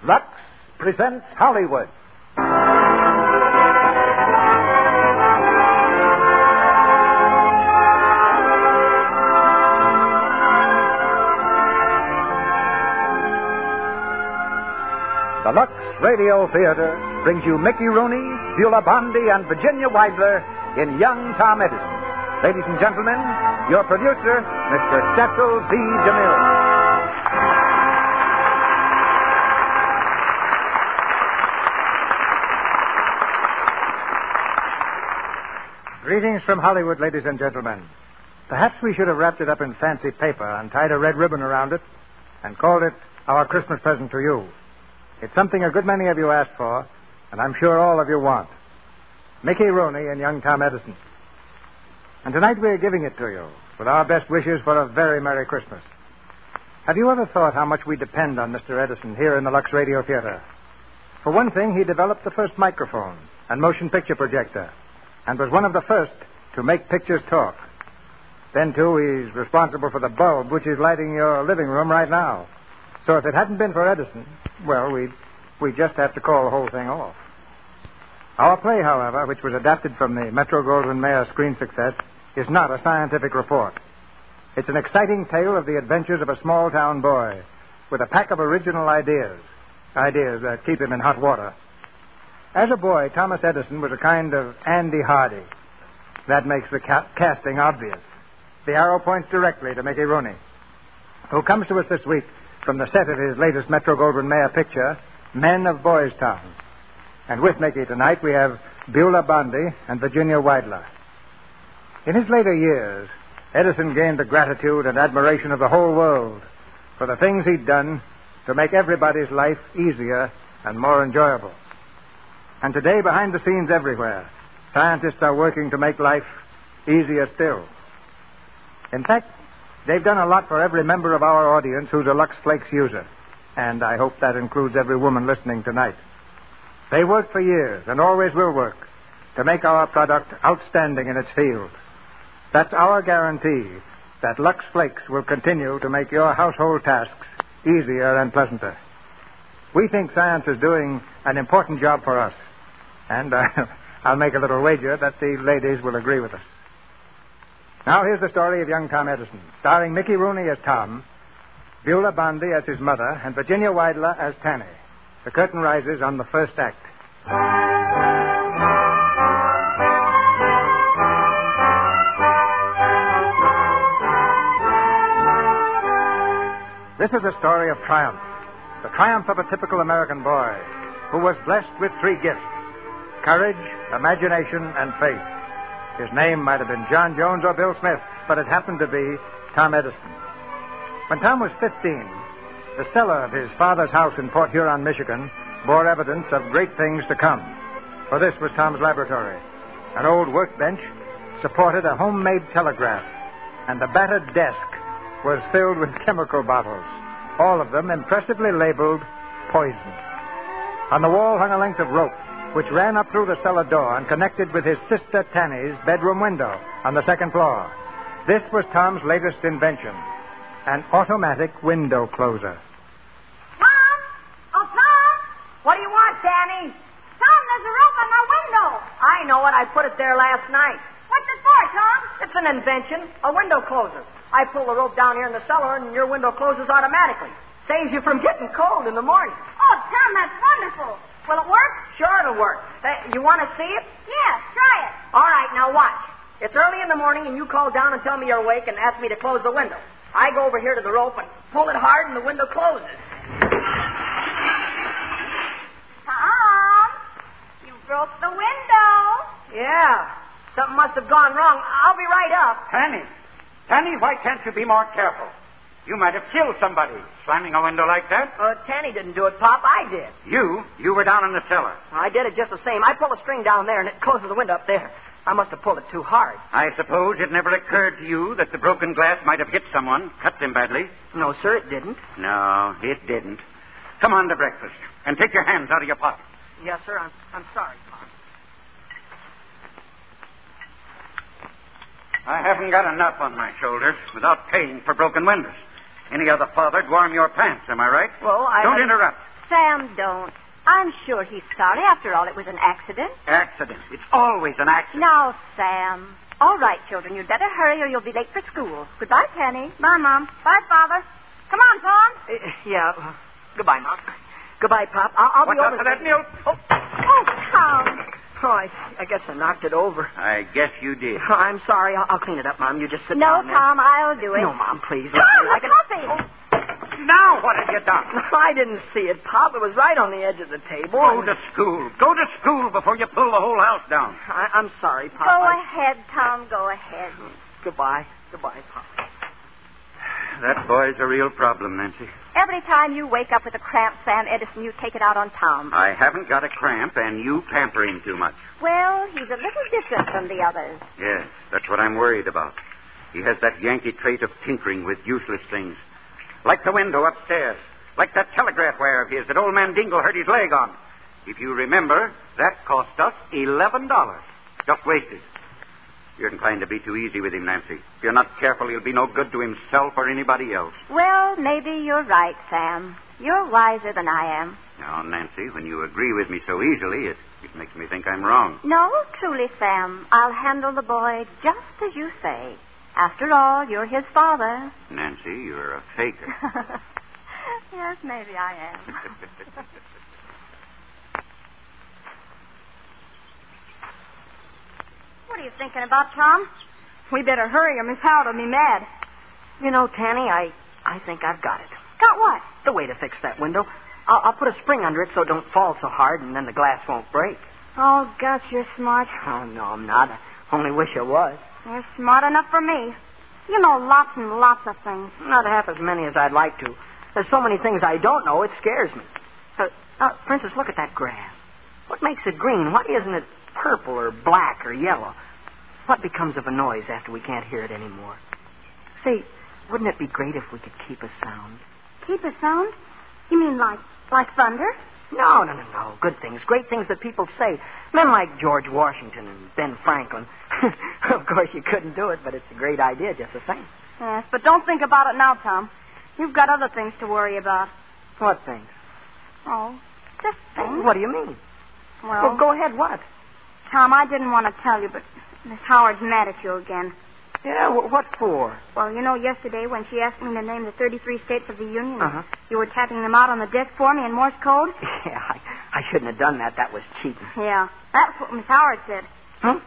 Lux presents Hollywood. The Lux Radio Theater brings you Mickey Rooney, Beulah Bondi, and Virginia Weidler in Young Tom Edison. Ladies and gentlemen, your producer, Mr. Cecil B. DeMille. Greetings from Hollywood, ladies and gentlemen. Perhaps we should have wrapped it up in fancy paper and tied a red ribbon around it and called it our Christmas present to you. It's something a good many of you asked for, and I'm sure all of you want. Mickey Rooney and young Tom Edison. And tonight we're giving it to you with our best wishes for a very Merry Christmas. Have you ever thought how much we depend on Mr. Edison here in the Lux Radio Theater? For one thing, he developed the first microphone and motion picture projector and was one of the first to make pictures talk. Then, too, he's responsible for the bulb which is lighting your living room right now. So if it hadn't been for Edison, well, we'd just have to call the whole thing off. Our play, however, which was adapted from the Metro-Goldwyn-Mayer screen success, is not a scientific report. It's an exciting tale of the adventures of a small-town boy with a pack of original ideas that keep him in hot water. As a boy, Thomas Edison was a kind of Andy Hardy. That makes the casting obvious. The arrow points directly to Mickey Rooney, who comes to us this week from the set of his latest Metro-Goldwyn-Mayer picture, Men of Boys Town. And with Mickey tonight, we have Beulah Bondi and Virginia Weidler. In his later years, Edison gained the gratitude and admiration of the whole world for the things he'd done to make everybody's life easier and more enjoyable. And today, behind the scenes everywhere, scientists are working to make life easier still. In fact, they've done a lot for every member of our audience who's a Lux Flakes user. And I hope that includes every woman listening tonight. They worked for years and always will work to make our product outstanding in its field. That's our guarantee that Lux Flakes will continue to make your household tasks easier and pleasanter. We think science is doing an important job for us. And I'll make a little wager that the ladies will agree with us. Now, here's the story of young Tom Edison, starring Mickey Rooney as Tom, Beulah Bondi as his mother, and Virginia Weidler as Tanny. The curtain rises on the first act. This is a story of triumph, the triumph of a typical American boy who was blessed with three gifts: courage, imagination, and faith. His name might have been John Jones or Bill Smith, but it happened to be Tom Edison. When Tom was 15, the cellar of his father's house in Port Huron, Michigan, bore evidence of great things to come. For this was Tom's laboratory. An old workbench supported a homemade telegraph, and the battered desk was filled with chemical bottles, all of them impressively labeled poison. On the wall hung a length of rope, which ran up through the cellar door and connected with his sister Tanny's bedroom window on the second floor. This was Tom's latest invention, an automatic window closer. Tom? Oh, Tom? What do you want, Tanny? Tom, there's a rope on my window. I know it. I put it there last night. What's it for, Tom? It's an invention, a window closer. I pull the rope down here in the cellar, and your window closes automatically. Saves you from getting cold in the morning. Oh, Tom, that's wonderful. Will it work? Sure, it'll work. You want to see it? Yeah, try it. All right, now watch. It's early in the morning, and you call down and tell me you're awake and ask me to close the window. I go over here to the rope and pull it hard, and the window closes. Tom, you broke the window. Yeah, something must have gone wrong. I'll be right up. Tanny, why can't you be more careful? You might have killed somebody slamming a window like that. Tanny didn't do it, Pop. I did. You were down in the cellar. I did it just the same. I pulled a string down there, and it closes the window up there. I must have pulled it too hard. I suppose it never occurred to you that the broken glass might have hit someone, cut them badly. No, sir, it didn't. No, it didn't. Come on to breakfast, and take your hands out of your pockets. Yes, sir. I'm sorry, Pop. I haven't got enough on my shoulders without paying for broken windows. Any other father'd warm your pants, am I right? Well, Don't interrupt. Sam, don't. I'm sure he's sorry. After all, it was an accident. Accident. It's always an accident. Now, Sam. All right, children, you'd better hurry or you'll be late for school. Goodbye, Penny. Bye, Mom. Bye, Father. Come on, Tom. Yeah. Goodbye, Mom. Goodbye, Pop. I'll Watch be out over. for that milk. Oh, Tom. oh I guess I knocked it over. I guess you did. Oh, I'm sorry. I'll clean it up, Mom. You just sit No, down there. Tom, I'll do it. No, Mom, please. Tom, I the can... coffee. Now what have you done? I didn't see it, Pop. It was right on the edge of the table. Go to school. Go to school before you pull the whole house down. I'm sorry, Pop. Go ahead, Tom. Go ahead. Goodbye. Goodbye, Pop. That boy's a real problem, Nancy. Every time you wake up with a cramp, Sam Edison, you take it out on Tom. I haven't got a cramp, and you pamper him too much. Well, he's a little different from the others. Yes, that's what I'm worried about. He has that Yankee trait of tinkering with useless things. Like the window upstairs. Like that telegraph wire of his that old man Dingle hurt his leg on. If you remember, that cost us $11. Just wasted. You're inclined to be too easy with him, Nancy. If you're not careful, he'll be no good to himself or anybody else. Well, maybe you're right, Sam. You're wiser than I am. Now, Nancy, when you agree with me so easily, it makes me think I'm wrong. No, truly, Sam. I'll handle the boy just as you say. After all, you're his father. Nancy, you're a faker. Yes, maybe I am. What are you thinking about, Tom? We better hurry or Miss Howard will be mad. You know, Tanny, I think I've got it. Got what? The way to fix that window. I'll put a spring under it so it don't fall so hard, and then the glass won't break. Oh, gosh, you're smart. Oh, no, I'm not. I only wish I was. You're smart enough for me. You know lots and lots of things. Not half as many as I'd like to. There's so many things I don't know, it scares me. For instance, look at that grass. What makes it green? Why isn't it purple or black or yellow? What becomes of a noise after we can't hear it anymore? Say, wouldn't it be great if we could keep a sound? Keep a sound? You mean like thunder? No. Good things, great things that people say. Men like George Washington and Ben Franklin. Of course, you couldn't do it, but it's a great idea just the same. Yes, but don't think about it now, Tom. You've got other things to worry about. What things? Oh, just things. What do you mean? Well, go ahead, what? Tom, I didn't want to tell you, but Miss Howard's mad at you again. Yeah, what for? Well, you know, yesterday when she asked me to name the 33 states of the Union, Uh-huh. you were tapping them out on the desk for me in Morse code? Yeah, I shouldn't have done that. That was cheating. Yeah, that's what Miss Howard said. Huh?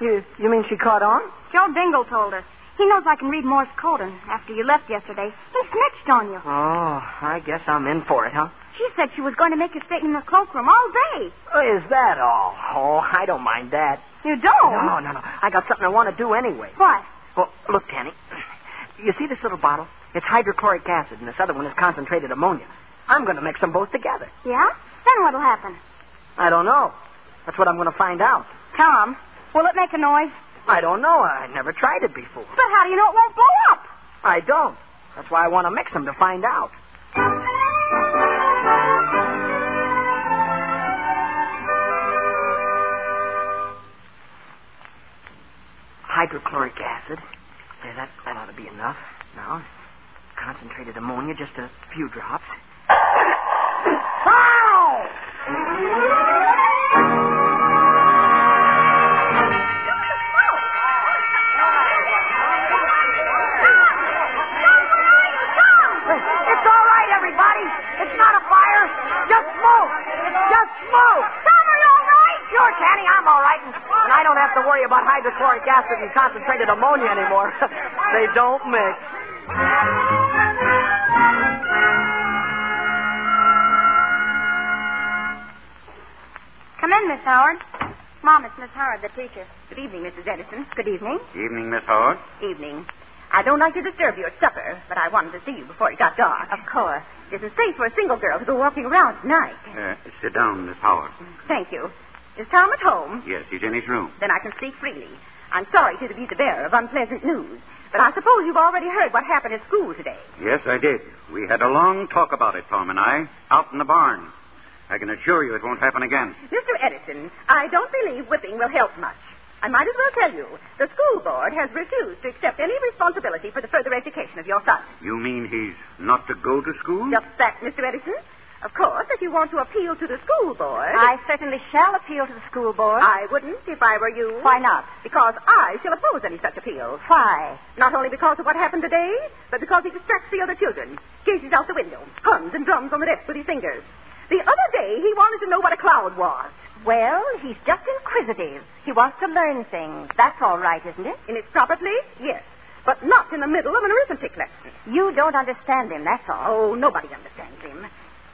You mean she caught on? Joe Dingle told her. He knows I can read Morse code, and after you left yesterday, he snitched on you. Oh, I guess I'm in for it, huh? She said she was going to make you stay in the cloakroom all day. Oh, is that all? Oh, I don't mind that. You don't? No. I got something I want to do anyway. What? Well, look, Tanny. You see this little bottle? It's hydrochloric acid, and this other one is concentrated ammonia. I'm going to mix them both together. Yeah? Then what'll happen? I don't know. That's what I'm going to find out. Tom, will it make a noise? I don't know. I never tried it before. But how do you know it won't blow up? I don't. That's why I want to mix them to find out. Hydrochloric acid. There, that ought to be enough. Now, concentrated ammonia, just a few drops. It's all right, everybody. It's not a fire. Just smoke. It's just smoke. Tom, are you all right? Sure, Tanny, I'm all right. And I don't have to worry about hydrochloric acid and concentrated ammonia anymore. They don't mix. Come in, Miss Howard. Mom, it's Miss Howard, the teacher. Good evening, Mrs. Edison. Good evening. Evening, Miss Howard. Evening. I don't like to disturb you at supper, but I wanted to see you before it got dark. Of course. It isn't safe for a single girl to go walking around tonight. Sit down, Miss Howard. Thank you. Is Tom at home? Yes, he's in his room. Then I can speak freely. I'm sorry to be the bearer of unpleasant news, but I suppose you've already heard what happened at school today. Yes, I did. We had a long talk about it, Tom and I, out in the barn. I can assure you it won't happen again. Mr. Edison, I don't believe whipping will help much. I might as well tell you, the school board has refused to accept any responsibility for the further education of your son. You mean he's not to go to school? Just that, Mr. Edison. Of course, if you want to appeal to the school board. I certainly shall appeal to the school board. I wouldn't if I were you. Why not? Because I shall oppose any such appeal. Why? Not only because of what happened today, but because he distracts the other children, gazes out the window, hums and drums on the desk with his fingers. The other day, he wanted to know what a cloud was. Well, he's just inquisitive. He wants to learn things. That's all right, isn't it? In its proper place, yes. But not in the middle of an arithmetic lesson. You don't understand him, that's all. Oh, nobody understands him.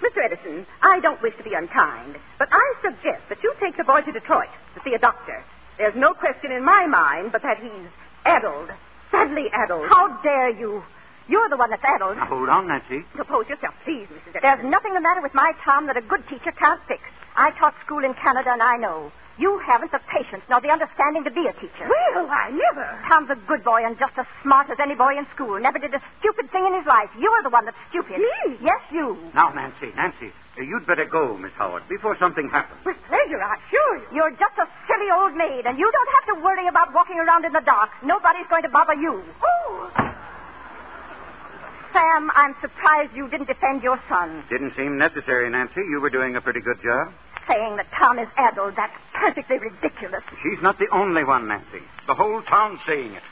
Mr. Edison, I don't wish to be unkind, but I suggest that you take the boy to Detroit to see a doctor. There's no question in my mind but that he's addled, sadly addled. How dare you? You're the one that's addled. Now, hold on, Nancy. Compose yourself, please, Mrs. Edison. There's nothing the matter with my Tom that a good teacher can't fix. I taught school in Canada, and I know. You haven't the patience nor the understanding to be a teacher. Well, I never. Tom's a good boy and just as smart as any boy in school. Never did a stupid thing in his life. You're the one that's stupid. Me? Yes, you. Now, Nancy, you'd better go, Miss Howard, before something happens. With pleasure, I assure you. You're just a silly old maid, and you don't have to worry about walking around in the dark. Nobody's going to bother you. Oh. Sam, I'm surprised you didn't defend your son. Didn't seem necessary, Nancy. You were doing a pretty good job. Saying that Tom is addled, that's perfectly ridiculous. She's not the only one, Nancy. The whole town's saying it.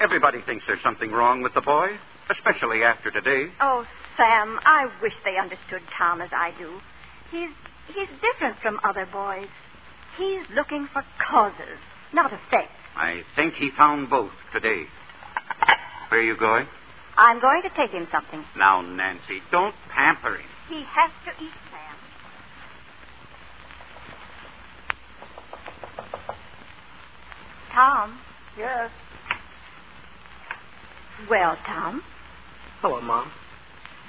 Everybody thinks there's something wrong with the boy, especially after today. Oh, Sam, I wish they understood Tom as I do. He's different from other boys. He's looking for causes, not effects. I think he found both today. Where are you going? I'm going to take him something. Now, Nancy, don't pamper him. He has to eat, Sam. Tom? Yes. Well, Tom, Hello, Mom.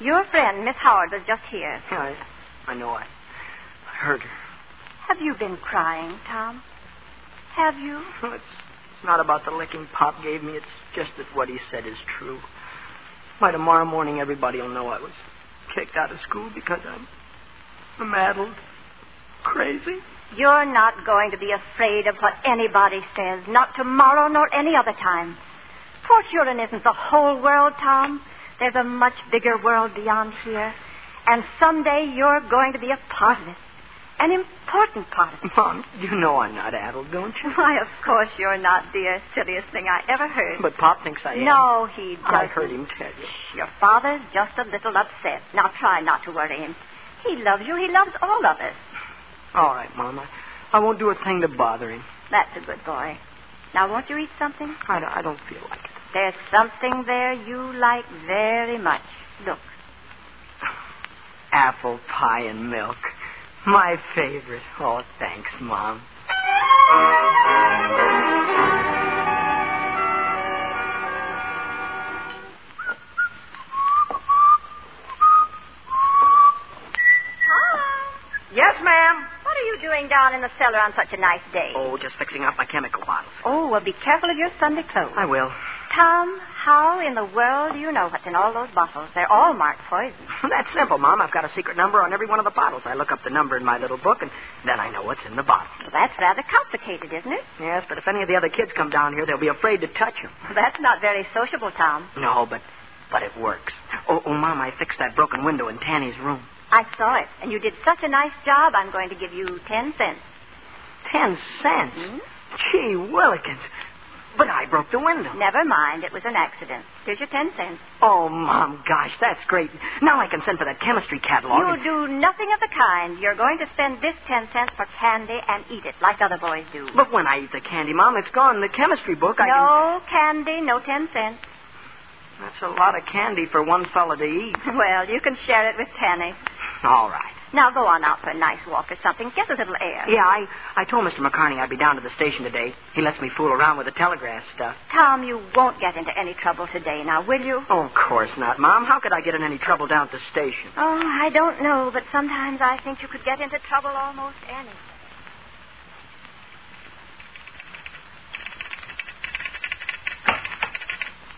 your friend, Miss Howard, was just here. Yeah, I know. I heard her. Have you been crying, Tom? Have you? Well, it's not about the licking Pop gave me. It's just that what he said is true. By tomorrow morning, everybody will know I was kicked out of school because I'm addled, crazy. You're not going to be afraid of what anybody says, not tomorrow nor any other time. Poor children isn't the whole world, Tom. There's a much bigger world beyond here. And someday you're going to be a part of it. An important part of it. Mom, you know I'm not addled, don't you? Why, of course you're not, dear. Silliest thing I ever heard. But Pop thinks I am. No, he doesn't. I heard him tell you. Your father's just a little upset. Now try not to worry him. He loves you. He loves all of us. All right, Mom. I won't do a thing to bother him. That's a good boy. Now, won't you eat something? I don't feel like it. There's something there you like very much. Look. Apple pie and milk. My favorite. Oh, thanks, Mom. Yes, ma'am. What are you doing down in the cellar on such a nice day? Oh, just fixing up my chemical bottles. Oh, well, be careful of your Sunday clothes. I will. Tom, how in the world do you know what's in all those bottles? They're all marked poison. That's simple, Mom. I've got a secret number on every one of the bottles. I look up the number in my little book, and then I know what's in the bottle. Well, that's rather complicated, isn't it? Yes, but if any of the other kids come down here, they'll be afraid to touch them. That's not very sociable, Tom. No, but it works. Oh, Mom, I fixed that broken window in Tanny's room. I saw it, and you did such a nice job, I'm going to give you 10 cents. 10 cents? Hmm? Gee willikins. But I broke the window. Never mind. It was an accident. Here's your 10 cents. Oh, Mom, gosh, that's great. Now I can send for that chemistry catalog. You do nothing of the kind. You're going to spend this 10 cents for candy and eat it like other boys do. But when I eat the candy, Mom, it's gone. The chemistry book, No candy, no 10 cents. That's a lot of candy for one fella to eat. Well, you can share it with Tanny. All right. Now go on out for a nice walk or something. Get a little air. Yeah, I told Mr. McCartney I'd be down to the station today. He lets me fool around with the telegraph stuff. Tom, you won't get into any trouble today now, will you? Oh, of course not, Mom. How could I get in any trouble down at the station? Oh, I don't know, but sometimes I think you could get into trouble almost anywhere.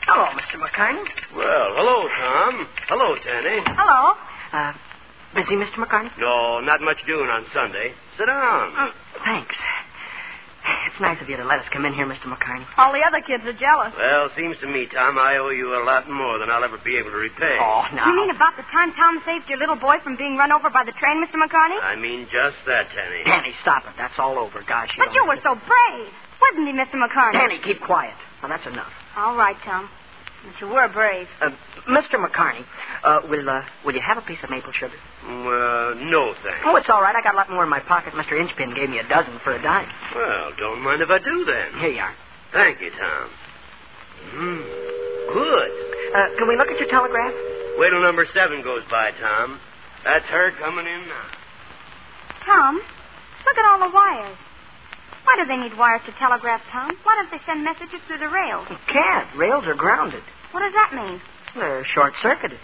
Hello, Mr. McCartney. Well, hello, Tom. Hello, Tanny. Hello. Busy, Mr. McCartney? No, not much doing on Sunday. Sit down. Thanks. It's It's nice of you to let us come in here, Mr. McCartney. All the other kids are jealous. Well, seems to me, Tom, I owe you a lot more than I'll ever be able to repay. Oh, now. You mean about the time Tom saved your little boy from being run over by the train, Mr. McCartney? I mean just that, Tanny. Danny, stop it. That's all over. Gosh, But you were so brave. Wasn't he, Mr. McCartney? Danny, keep quiet. Now, that's enough. All right, Tom. But you were brave. Mr. McCartney, will you have a piece of maple sugar? No, thanks. Oh, it's all right. I got a lot more in my pocket. Mr. Inchpin gave me a dozen for a dime. Well, don't mind if I do, then. Here you are. Thank you, Tom. Good. Can we look at your telegraph? Wait till number 7 goes by, Tom. That's her coming in now. Tom, look at all the wires. Why do they need wires to telegraph, Tom? Why don't they send messages through the rails? You can't. Rails are grounded. What does that mean? They're short-circuited.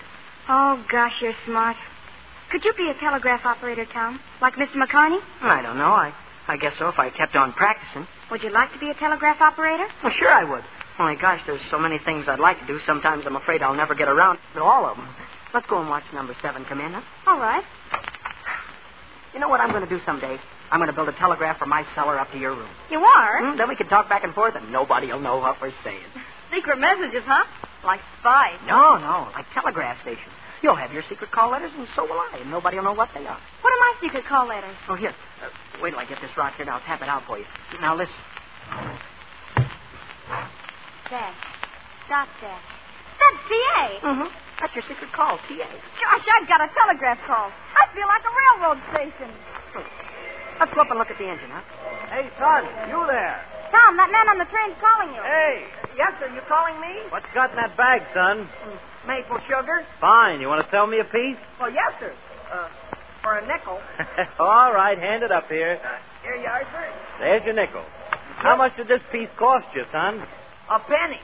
Oh, gosh, you're smart. Could you be a telegraph operator, Tom? Like Mr. McCartney? I don't know. I guess so if I kept on practicing. Would you like to be a telegraph operator? Well, sure I would. Only, gosh, there's so many things I'd like to do. Sometimes I'm afraid I'll never get around to all of them. Let's go and watch number 7 come in, huh? All right. You know what I'm going to do someday? I'm going to build a telegraph from my cellar up to your room. You are? Then we can talk back and forth, and nobody will know what we're saying. Secret messages, huh? Like spies. No, like telegraph stations. You'll have your secret call letters, and so will I, and nobody will know what they are. What are my secret call letters? Oh, here. Wait till I get this rock here, and I'll tap it out for you. Now, listen. Dash. Dot dash. That's TA. Mm-hmm. That's your secret call, TA. Gosh, I've got a telegraph call. I feel like a railroad station. Let's go up and look at the engine, huh? Hey, son, you there. Tom, that man on the train's calling you. Hey, Yes, sir. You calling me? what's got in that bag, son? Maple sugar? Fine. You want to sell me a piece? Well, yes, sir. For a nickel. All right, hand it up here. Here you are, sir. There's your nickel. How much did this piece cost you, son? A penny.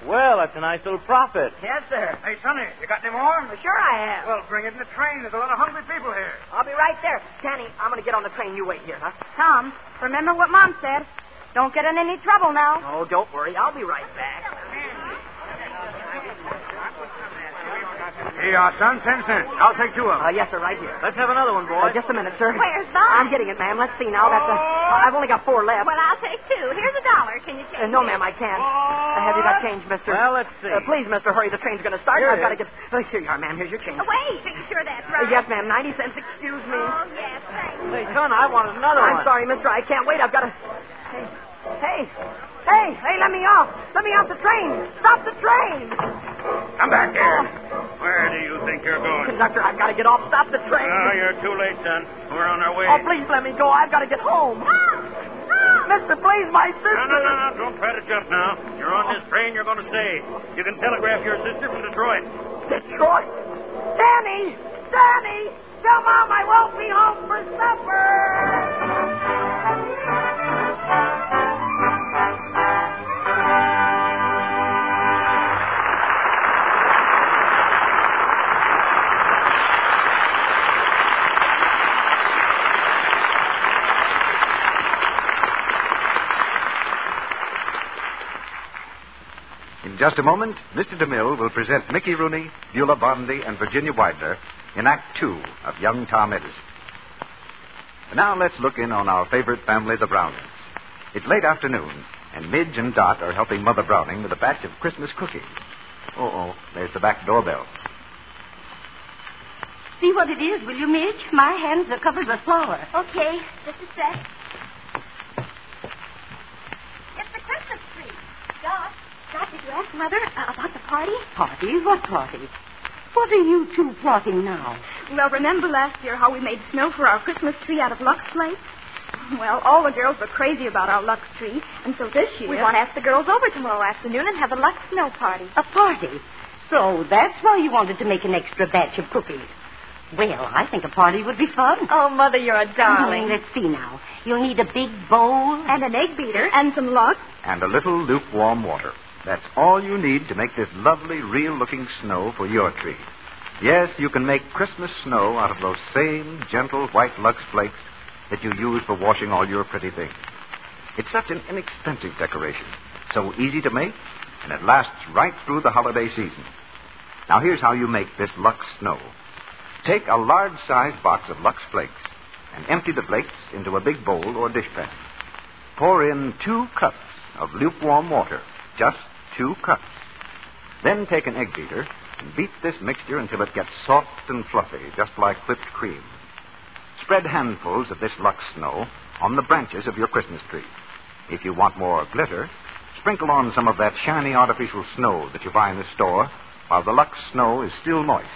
Well, that's a nice little profit. Yes, sir. Hey, Sonny, you got any more? Sure I have. Well, bring it in the train. There's a lot of hungry people here. I'll be right there. Danny, I'm going to get on the train. You wait here, huh? Tom, remember what Mom said. Don't get in any trouble now. Oh, don't worry. I'll be right back. Here you are, son. 10 cents. I'll take 2 of them. Yes, sir, right here. Let's have another one, boy. Just a minute, sir. Where's Bob? I'm getting it, ma'am. Let's see now. I've only got 4 left. Well, I'll take 2. Here's $1. Can you take No, ma'am, I can't. Have you got change, mister? Well, let's see. Please, mister, hurry. The train's going to start. Here I've it got to is. get... here you are, ma'am. Here's your change. Wait, are you sure that's right? Yes, ma'am. 90 cents. Excuse me. Oh, yes, thanks. Hey, son, I wanted another I'm one. sorry, mister. I can't wait. I've got to... Hey, let me off. Let me off the train. Stop the train. Come back here. Where do you think you're going? Conductor, I've got to get off. Stop the train. Oh, you're too late, son. We're on our way. Oh, please let me go. I've got to get home. Mister, please, my sister. No. Don't try to jump now. You're on this train. You're going to stay. You can telegraph your sister from Detroit. Detroit? Danny! Tell Mom I won't be home for supper! In just a moment, Mr. DeMille will present Mickey Rooney, Beulah Bondi, and Virginia Weidler in Act 2 of Young Tom Edison. And now let's look in on our favorite family, the Brownings. It's late afternoon, and Midge and Dot are helping Mother Browning with a batch of Christmas cookies. There's the back doorbell. See what it is, will you, Midge? My hands are covered with flour. Okay, just a sec. It's the Christmas tree. Dot, did you ask Mother about the party? Party? What party? What are you two plotting now? Well, remember last year how we made snow for our Christmas tree out of Lux Flakes? Well, all the girls were crazy about our Lux tree, and so this year... We want to ask the girls over tomorrow afternoon and have a Lux snow party. A party? So that's why you wanted to make an extra batch of cookies. Well, I think a party would be fun. Oh, Mother, you're a darling. Let's see now. You'll need a big bowl. And an egg beater. And some Lux. And a little lukewarm water. That's all you need to make this lovely, real-looking snow for your tree. Yes, you can make Christmas snow out of those same gentle white Lux flakes that you use for washing all your pretty things. It's such an inexpensive decoration, so easy to make, and it lasts right through the holiday season. Now, here's how you make this Lux snow. Take a large-sized box of Lux flakes and empty the flakes into a big bowl or dishpan. pour in 2 cups of lukewarm water. Just 2 cups. Then take an egg beater and beat this mixture until it gets soft and fluffy, just like whipped cream. Spread handfuls of this Lux snow on the branches of your Christmas tree. If you want more glitter, sprinkle on some of that shiny artificial snow that you buy in the store while the Lux snow is still moist.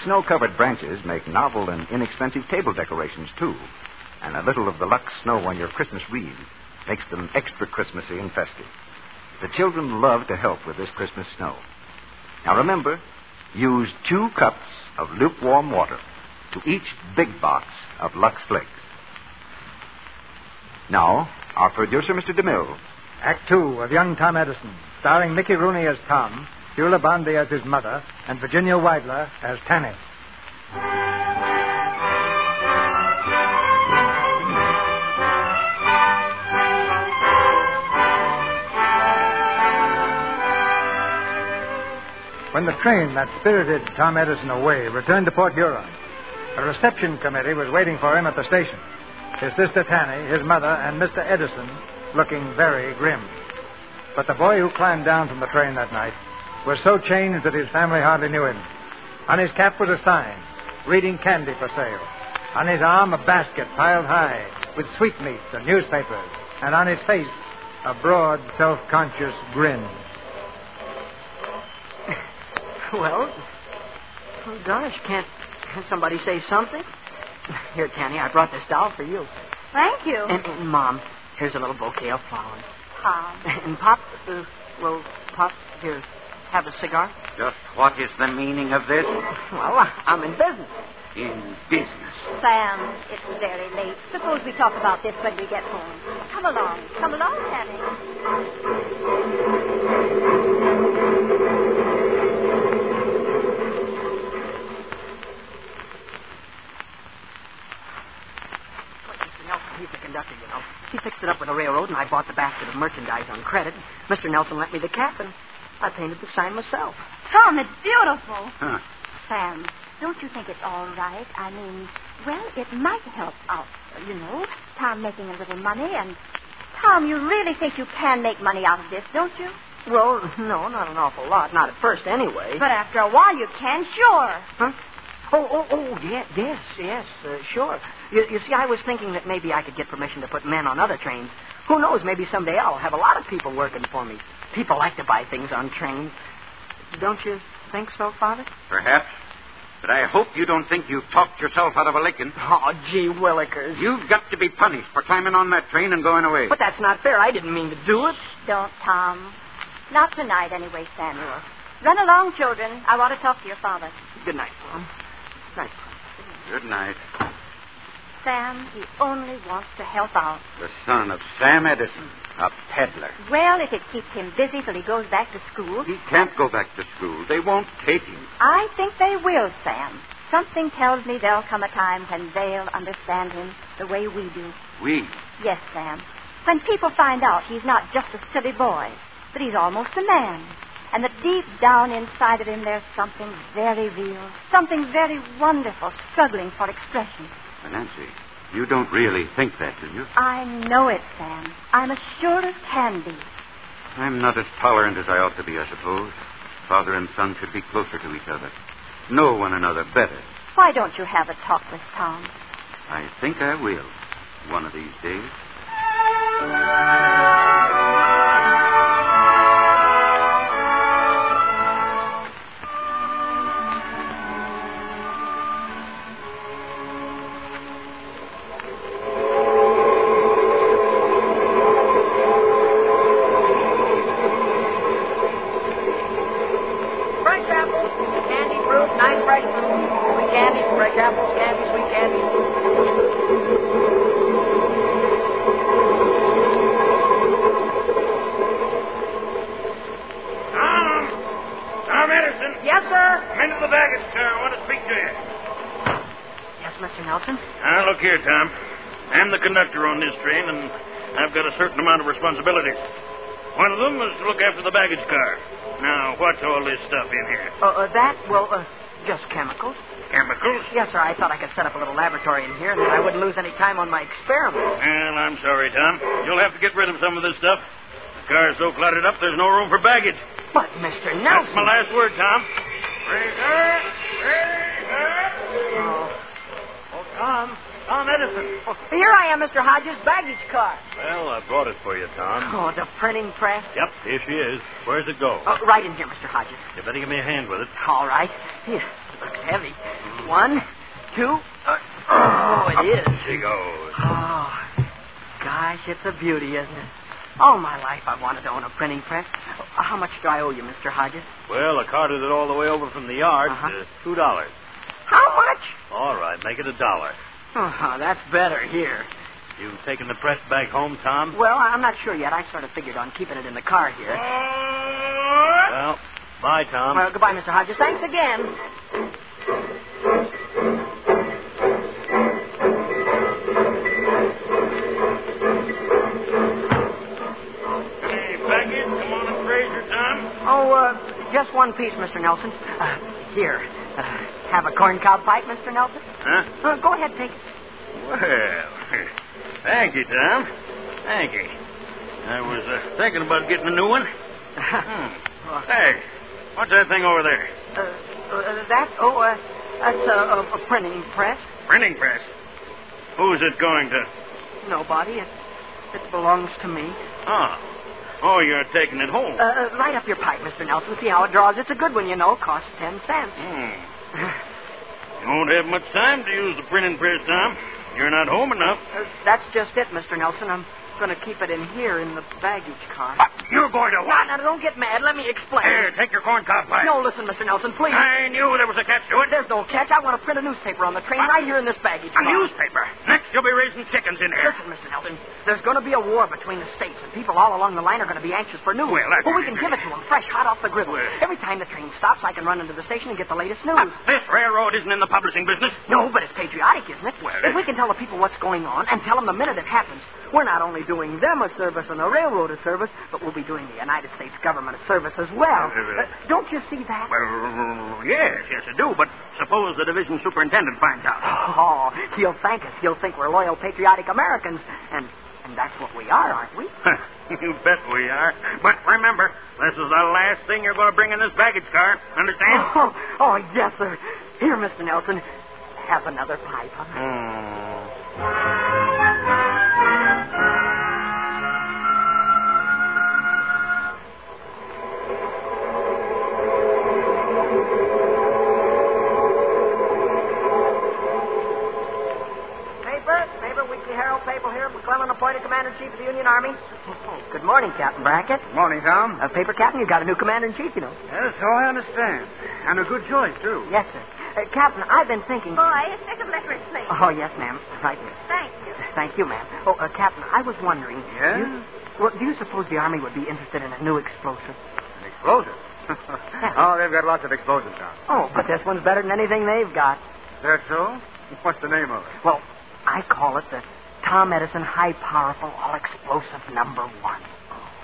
Snow-covered branches make novel and inexpensive table decorations, too. And a little of the Lux snow on your Christmas wreath makes them extra Christmassy and festive. The children love to help with this Christmas snow. Now remember, use 2 cups of lukewarm water to each big box of Lux Flakes. Now, our producer, Mr. DeMille. Act 2 of Young Tom Edison, starring Mickey Rooney as Tom, Beulah Bondi as his mother, and Virginia Weidler as Tanny. When the train that spirited Tom Edison away returned to Port Huron, a reception committee was waiting for him at the station. His sister Tanny, his mother, and Mr. Edison looking very grim. But the boy who climbed down from the train that night was so changed that his family hardly knew him. On his cap was a sign, reading candy for sale. On his arm, a basket piled high with sweetmeats and newspapers. And on his face, a broad, self-conscious grin. Well, oh gosh, can't somebody say something? Here, Tanny, I brought this doll for you. Thank you. And Mom, here's a little bouquet of flowers. Tom. And Pop, Pop, here, have a cigar. Just what is the meaning of this? Well, I'm in business. In business. Sam, it's very late. Suppose we talk about this when we get home. Come along, Tanny. He's the conductor, you know. He fixed it up with the railroad, and I bought the basket of merchandise on credit. Mr. Nelson lent me the cap, and I painted the sign myself. Tom, it's beautiful. Huh. Sam, don't you think it's all right? I mean, well, it might help out, you know, Tom making a little money. And, Tom, you really think you can make money out of this, don't you? Well, no, not an awful lot. Not at first, anyway. But after a while, you can, sure. Huh? Yes, sure. You see, I was thinking that maybe I could get permission to put men on other trains. Who knows, maybe someday I'll have a lot of people working for me. People like to buy things on trains. Don't you think so, Father? Perhaps. But I hope you don't think you've talked yourself out of a licking. Oh, gee willikers. You've got to be punished for climbing on that train and going away. But that's not fair. I didn't mean to do it. Don't, Tom. Not tonight, anyway, Samuel. Run along, children. I want to talk to your father. Good night, Mom. Night. Good night. Sam, he only wants to help out. The son of Sam Edison, a peddler. Well, if it keeps him busy till he goes back to school. He can't go back to school. They won't take him. I think they will, Sam. Something tells me there'll come a time when they'll understand him the way we do. We? Yes, Sam. When people find out he's not just a silly boy, but he's almost a man. And that deep down inside of him there's something very real, something very wonderful, struggling for expression. Nancy, you don't really think that, do you? I know it, Sam. I'm as sure as can be. I'm not as tolerant as I ought to be, I suppose. Father and son should be closer to each other. Know one another better. Why don't you have a talk with Tom? I think I will, one of these days. Look here, Tom. I'm the conductor on this train, and I've got a certain amount of responsibility. One of them is to look after the baggage car. Now, what's all this stuff in here? Just chemicals. Chemicals? Yes, sir. I thought I could set up a little laboratory in here, and then I wouldn't lose any time on my experiments. Well, I'm sorry, Tom. You'll have to get rid of some of this stuff. The car's so cluttered up, there's no room for baggage. But, Mr. Nelson... That's my last word, Tom. Oh, Tom. Tom Edison. Oh, here I am, Mr. Hodges' baggage car. Well, I brought it for you, Tom. Oh, the printing press. Yep, here she is. Where's it go? Oh, right in here, Mr. Hodges. You better give me a hand with it. All right. Here, it looks heavy. 1, 2... oh, it is. She goes. Oh, gosh, it's a beauty, isn't it? All my life I wanted to own a printing press. How much do I owe you, Mr. Hodges? Well, I carted it all the way over from the yard. $2. How much? All right, make it $1. Oh, that's better here. You taking the press back home, Tom? Well, I'm not sure yet. I sort of figured on keeping it in the car here. Well, bye, Tom. Well, goodbye, Mr. Hodges. Thanks again. Hey, baggage, come on and Fraser, Tom. Oh, just one piece, Mr. Nelson. Here. Have a corncob pipe, Mr. Nelson? Huh? Go ahead, take it. Well, thank you, Tom. Thank you. I was thinking about getting a new one. Hey, what's that thing over there? That's a printing press. Printing press? Who's it going to? Nobody. It belongs to me. Oh, you're taking it home. Light up your pipe, Mr. Nelson. See how it draws. It's a good one, you know. Costs 10 cents. You won't have much time to use the printing press, Tom. You're not home enough. That's just it, Mr. Nelson. I'm going to keep it in here in the baggage car. What? You're going to what? Now, don't get mad. Let me explain. Here, take your corncob pipe. No, listen, Mr. Nelson, please. I knew there was a catch to it. There's no catch. I want to print a newspaper on the train right here in this baggage A car. newspaper? Next, you'll be raising chickens in here. Listen, Mr. Nelson, there's going to be a war between the states, and people all along the line are going to be anxious for news. Well, that's... But we can give it to them fresh, hot off the griddle. Well... Every time the train stops, I can run into the station and get the latest news. This railroad isn't in the publishing business. No, but it's patriotic, isn't it? Well, if we can tell the people what's going on and tell them the minute it happens, we're not only doing them a service and the railroad a service, but we'll be doing the United States government a service as well. Don't you see that? Well, yes, I do. But suppose the division superintendent finds out. Oh, he'll thank us. He'll think we're loyal, patriotic Americans. And that's what we are, aren't we? You bet we are. But remember, this is the last thing you're going to bring in this baggage car. Understand? Oh, yes, sir. Here, Mr. Nelson, have another pipe. Paper here, McClellan appointed Commander-in-Chief of the Union Army. Good morning, Captain Brackett. Good morning, Tom. Paper Captain, you got a new Commander-in-Chief, you know. Yes, so I understand. And a good choice, too. Yes, sir. Captain, I've been thinking... Boy, a stick of licorice, please. Oh, yes, ma'am. Right here. Thank you. Thank you, ma'am. Oh, Captain, I was wondering... Yes? Do you suppose the Army would be interested in a new explosive? An explosive? Oh, they've got lots of explosives, Tom. Oh, but this one's better than anything they've got. Is that so? What's the name of it? Well, I call it the Tom Edison High Powerful All Explosive #1.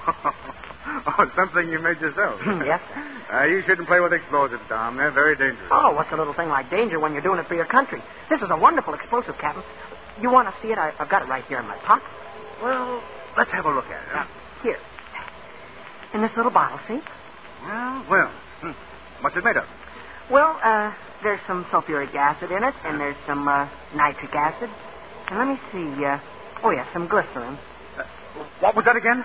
Oh, something you made yourself. Yes, sir. You shouldn't play with explosives, Tom. They're very dangerous. Oh, what's a little thing like danger when you're doing it for your country? This is a wonderful explosive, Captain. You want to see it? I've got it right here in my pocket. Well, let's have a look at it. Here. In this little bottle, see? Well. What's it made of? Well, there's some sulfuric acid in it, and there's some nitric acid. And let me see. Some glycerin. What was that again?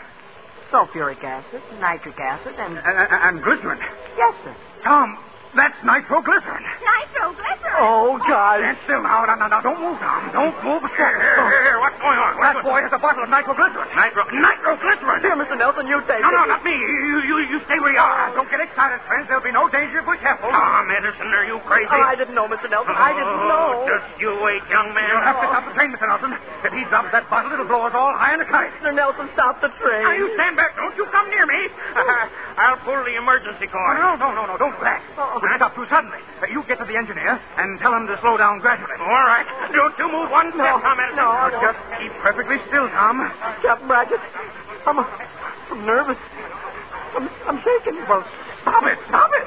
Sulfuric acid, nitric acid, and glycerin. Yes, sir. Tom, that's nitroglycerin. Nitroglycerin? Oh, God. Stand still now. No, don't move, Tom. Don't move. Here, what's going on? That boy has a bottle of nitroglycerin. Nitroglycerin? Here, Mr. Nelson, you take it. No, not me. You stay where you are. Don't get excited, friends. There'll be no danger if we're careful. Tom Edison, are you crazy? Oh, I didn't know, Mr. Nelson. I didn't know. Just you wait, young man. You'll have to stop the train, Mr. Nelson. If he drops that bottle, it'll blow us all high in the kite. Mr. Nelson, stop the train. Now, you stand back. Don't you come near me. I'll pull the emergency cord. No, don't do that. We'll stop too suddenly. You get to the engineer and tell him to slow down gradually. All right. Don't you move one step, Tom Edison. No, just keep perfectly still, Tom. Captain Brackett, I'm nervous. I'm shaking. Well, Stop it! Stop it!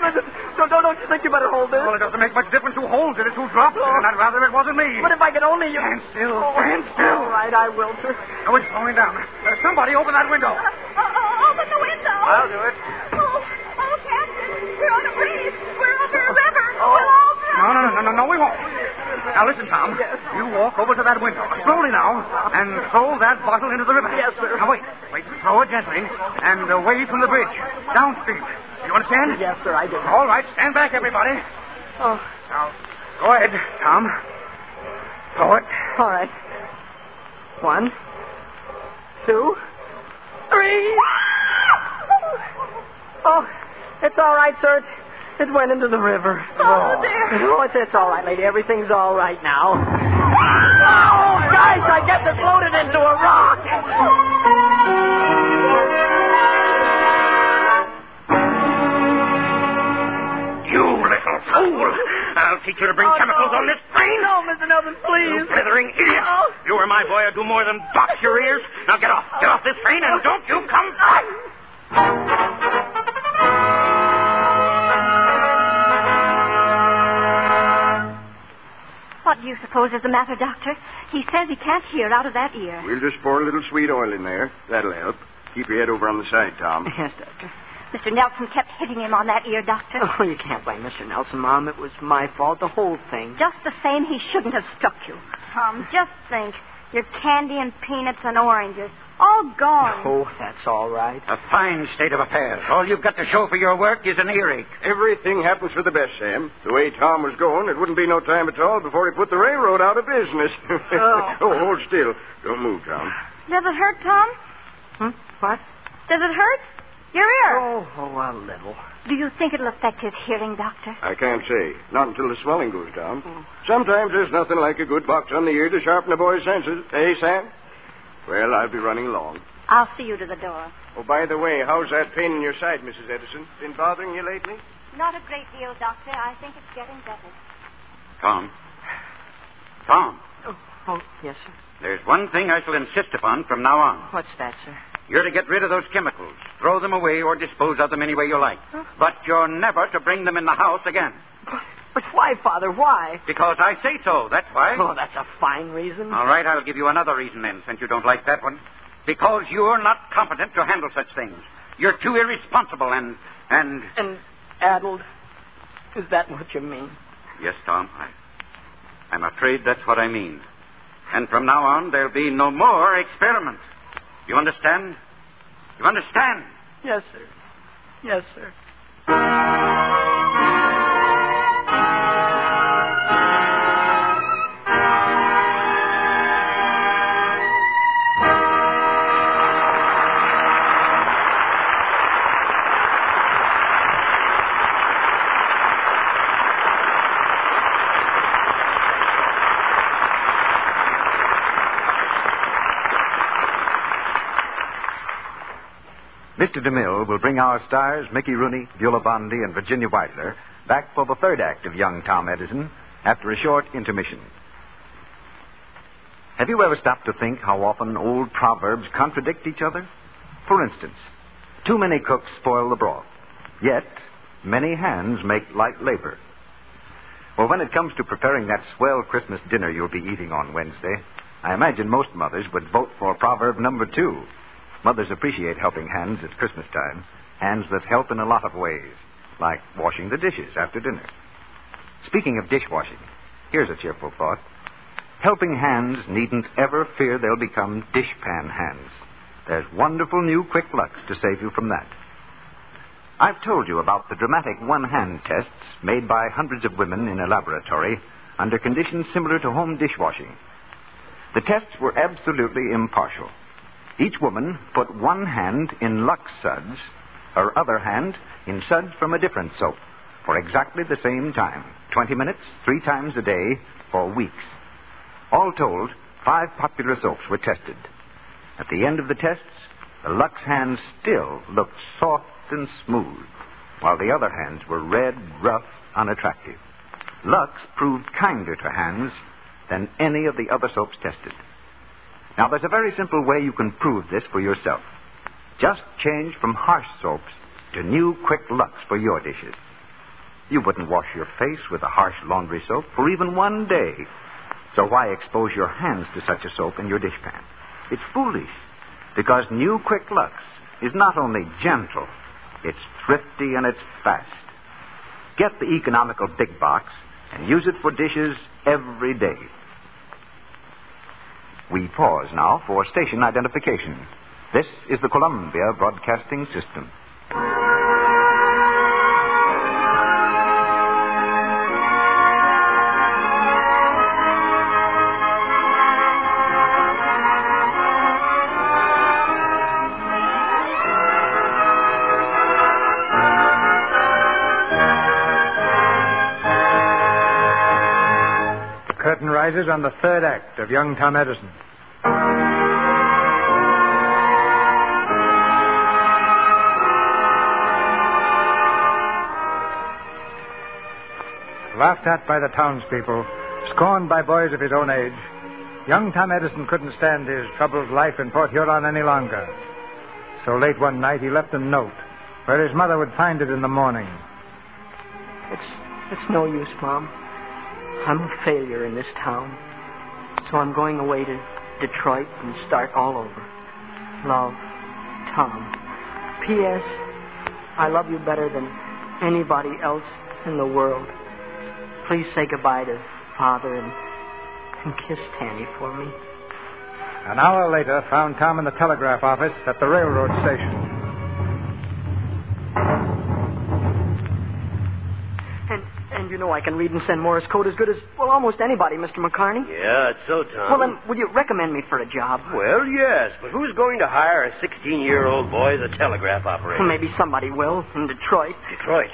Don't you think you better hold this? Well, it doesn't make much difference who holds it. It's who drops it. And I'd rather it wasn't me. But if I could only... Stand still. Stand still. All right, I will, sir. Oh, it's falling down. Somebody open that window. Open the window. I'll do it. Oh, Captain, we're on a breeze. We're under a river. We'll all drown. No, we won't. Now, listen, Tom. Yes. You walk over to that window, slowly now, and throw that bottle into the river. Yes, sir. Now, wait. Throw it gently, and away from the bridge, downstream. You understand? Yes, sir, I do. All right, stand back, everybody. Oh. Now, go ahead, Tom. Throw it. All right. 1, 2, 3. Oh, it's all right, sir. It went into the river. Oh, dear. Oh, it's all right, lady. Everything's all right now. Oh, guys, I guess it floated into a rock. You little fool! I'll teach you to bring chemicals on this train. No, Mr. Nelson, please. You blithering idiot! Oh. You or my boy will do more than box your ears. Now get off. Get off this train, and don't you come back. What do you suppose is the matter, Doctor? He says he can't hear out of that ear. We'll just pour a little sweet oil in there. That'll help. Keep your head over on the side, Tom. Yes, Doctor. Mr. Nelson kept hitting him on that ear, Doctor. Oh, you can't blame Mr. Nelson, Mom. It was my fault, the whole thing. Just the same, he shouldn't have struck you. Tom, just think. Your candy and peanuts and oranges. All gone. Oh, that's all right. A fine state of affairs. All you've got to show for your work is an earache. Everything happens for the best, Sam. The way Tom was going, it wouldn't be no time at all before he put the railroad out of business. Oh, hold still. Don't move, Tom. Does it hurt, Tom? What? Does it hurt? Your ear. Oh, a little. Do you think it'll affect his hearing, Doctor? I can't say. Not until the swelling goes down. Sometimes there's nothing like a good box on the ear to sharpen a boy's senses. Eh, Sam? Well, I'll be running along. I'll see you to the door. Oh, by the way, how's that pain in your side, Mrs. Edison? Been bothering you lately? Not a great deal, Doctor. I think it's getting better. Tom. Oh, yes, sir. There's one thing I shall insist upon from now on. What's that, sir? You're to get rid of those chemicals. Throw them away or dispose of them any way you like. But you're never to bring them in the house again. But why, Father? Why? Because I say so, that's why. Oh, that's a fine reason. All right, I'll give you another reason then, since you don't like that one. Because you're not competent to handle such things. You're too irresponsible and... And addled? Is that what you mean? Yes, Tom. I'm afraid that's what I mean. And from now on, there'll be no more experiments. You understand? You understand? Yes, sir. Yes, sir. Mr. DeMille will bring our stars, Mickey Rooney, Beulah Bondi, and Virginia Weidler, back for the third act of Young Tom Edison after a short intermission. Have you ever stopped to think how often old proverbs contradict each other? For instance, too many cooks spoil the broth, yet many hands make light labor. Well, when it comes to preparing that swell Christmas dinner you'll be eating on Wednesday, I imagine most mothers would vote for proverb number 2. Mothers appreciate helping hands at Christmas time, hands that help in a lot of ways, like washing the dishes after dinner. Speaking of dishwashing, here's a cheerful thought. Helping hands needn't ever fear they'll become dishpan hands. There's wonderful new Quick Lux to save you from that. I've told you about the dramatic one-hand tests made by hundreds of women in a laboratory under conditions similar to home dishwashing. The tests were absolutely impartial. Each woman put one hand in Lux suds, her other hand in suds from a different soap, for exactly the same time, 20 minutes, 3 times a day, for weeks. All told, 5 popular soaps were tested. At the end of the tests, the Lux hands still looked soft and smooth, while the other hands were red, rough, unattractive. Lux proved kinder to hands than any of the other soaps tested. Now, there's a very simple way you can prove this for yourself. Just change from harsh soaps to new Quick Lux for your dishes. You wouldn't wash your face with a harsh laundry soap for even one day. So why expose your hands to such a soap in your dishpan? It's foolish, because new Quick Lux is not only gentle, it's thrifty and it's fast. Get the economical big box and use it for dishes every day. We pause now for station identification. This is the Columbia Broadcasting System. The curtain rises on the third act of Young Tom Edison. Laughed at by the townspeople, scorned by boys of his own age, young Tom Edison couldn't stand his troubled life in Port Huron any longer. So late one night, he left a note where his mother would find it in the morning. It's no use, Mom. I'm a failure in this town. So I'm going away to Detroit and start all over. Love, Tom. P.S. I love you better than anybody else in the world. Please say goodbye to Father and kiss Tanny for me. An hour later found Tom in the telegraph office at the railroad station. And you know I can read and send Morse code as good as, well, almost anybody, Mr. McCarney. Yeah, it's so, Tom. Well, then, would you recommend me for a job? Well, yes, but who's going to hire a 16-year-old boy as a telegraph operator? Well, maybe somebody will in Detroit. Detroit?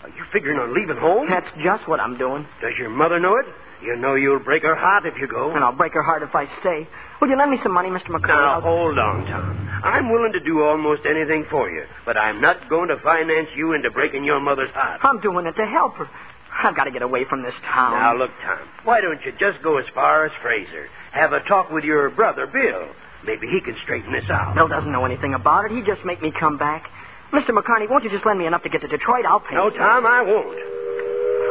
Are you figuring on leaving home? That's just what I'm doing. Does your mother know it? You know you'll break her heart if you go. And I'll break her heart if I stay. Will you lend me some money, Mr. McCarthy? Now, hold on, Tom. I'm willing to do almost anything for you, but I'm not going to finance you into breaking your mother's heart. I'm doing it to help her. I've got to get away from this town. Now, look, Tom, why don't you just go as far as Fraser? Have a talk with your brother, Bill. Maybe he can straighten this out. Bill doesn't know anything about it. He'd just make me come back. Mr. McCartney, won't you just lend me enough to get to Detroit? I'll pay No, you. Tom, I won't.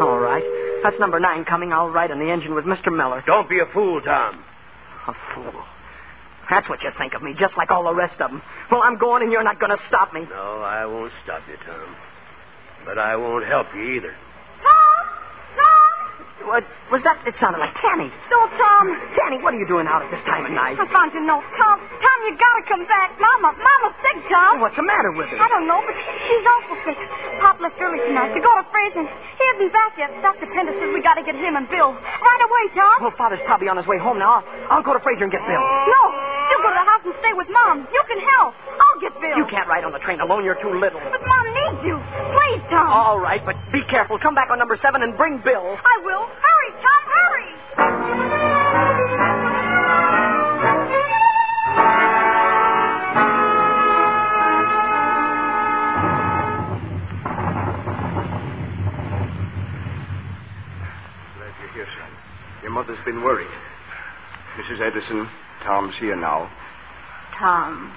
All right. That's number 9 coming. I'll ride on the engine with Mr. Miller. Don't be a fool, Tom. A fool. That's what you think of me, just like all the rest of them. Well, I'm going and you're not going to stop me. No, I won't stop you, Tom. But I won't help you either. What was that? It sounded like Tanny. No, Tom. Tanny, what are you doing out at this time of night? I found your note, Tom. Tom, you gotta come back. Mama's sick, Tom. What's the matter with her? I don't know, but she's awful sick. Pop left early tonight to go to Fraser. He hasn't back yet. Dr. Pender says we gotta get him and Bill. Right away, Tom. Well, Father's probably on his way home now. I'll go to Fraser and get Bill. No, you go to the house and stay with Mom. You can help. I'll get Bill. You can't ride on the train alone. You're too little. But Mom needs you. Please, Tom. All right, but be careful. Come back on number 7 and bring Bill. I will. Hurry, Tom, hurry. Glad you're here, son. Your mother's been worried. Mrs. Edison, Tom's here now. Tom,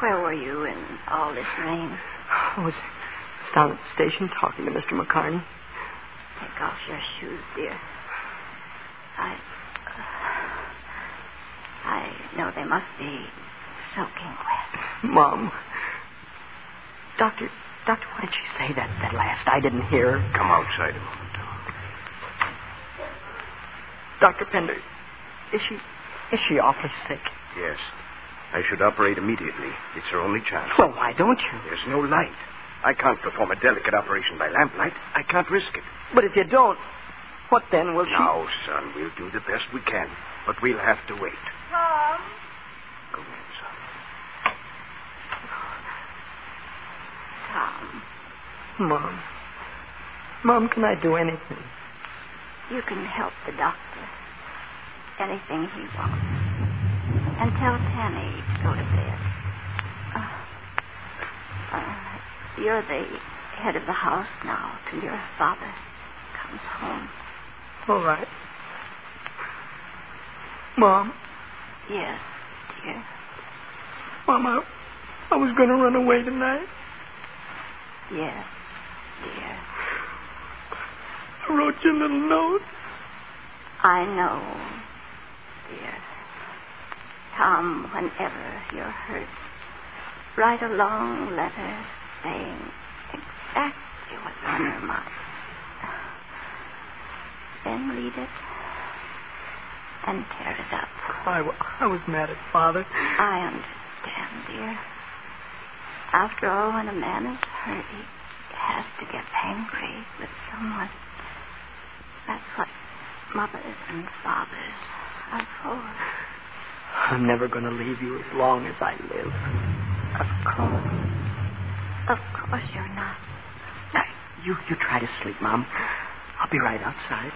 where were you in all this rain? I was down at the station talking to Mr. McCartney. Take off your shoes, dear. I know they must be soaking wet. Mom. Doctor, what did she say that last? I didn't hear. Come outside a moment, Tom. Dr. Pender, is she awfully sick? Yes. I should operate immediately. It's her only chance. Well, why don't you? There's no light. I can't perform a delicate operation by lamplight. I can't risk it. But if you don't, what then will she... Now, son, we'll do the best we can. But we'll have to wait. Tom. Go in, son. Tom. Mom, can I do anything? You can help the doctor. Anything he wants. And tell Tanny to go to bed. You're the head of the house now till your father comes home. All right. Mom? Yes, dear. Mom, I was going to run away tonight. Yes, dear. I wrote you a little note. I know, dear. Tom, whenever you're hurt, write a long letter saying exactly what's on your mind. Then read it and tear it up. I was mad at Father. I understand, dear. After all, when a man is hurt, he has to get angry with someone. That's what mothers and fathers are for. I'm never going to leave you as long as I live. Of course. Of course you're not. Now, you try to sleep, Mom. I'll be right outside.